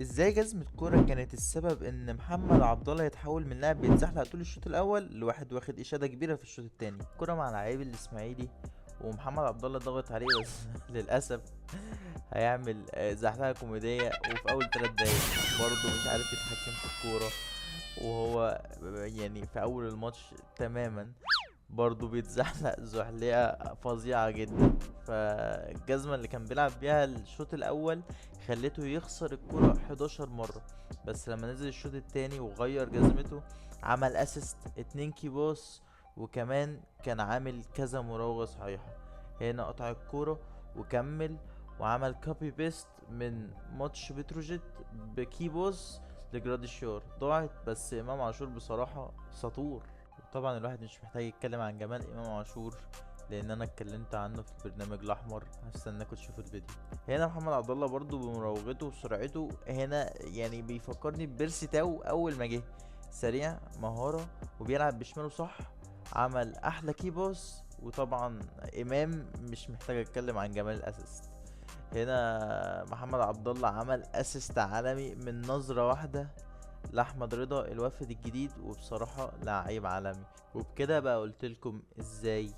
ازاي جزمة كورة كانت السبب ان محمد عبد الله يتحول من لاعب بيتزحلق طول الشوط الاول لواحد واخد اشادة كبيرة في الشوط التاني؟ كورة مع لعيب الاسماعيلي ومحمد عبد الله ضغط عليه بس للاسف هيعمل زحلقة كوميدية، وفي اول 3 دقايق برضه مش عارف يتحكم في الكورة، وهو يعني في اول الماتش تماما برضه بيتزحلق زحلقة فظيعة جدا. فالجزمة اللي كان بيلعب بيها الشوط الأول خلته يخسر الكرة 11 مرة، بس لما نزل الشوط التاني وغير جزمته عمل اسيست 2 كيبوس، وكمان كان عامل كذا مراوغة صحيحة. هنا قطع الكورة وكمل وعمل كوبي بيست من ماتش بتروجيت بكيبوس لجراديشيار ضاعت، بس امام عاشور بصراحة سطور. طبعا الواحد مش محتاج يتكلم عن جمال امام عاشور لان انا اتكلمت عنه في البرنامج الاحمر، هستناكوا تشوفوا الفيديو. هنا محمد عبد الله برضو بمراوغته وسرعته هنا يعني بيفكرني ببيرسي تاو اول ما جه، سريع مهارة وبيلعب بشماله صح، عمل احلى كيبوس. وطبعا امام مش محتاج اتكلم عن جمال الاسيست. هنا محمد عبد الله عمل اسيست عالمي من نظرة واحدة لاحمد رضا الوافد الجديد، وبصراحة لعيب عالمي. وبكده بقى قلت لكم ازاي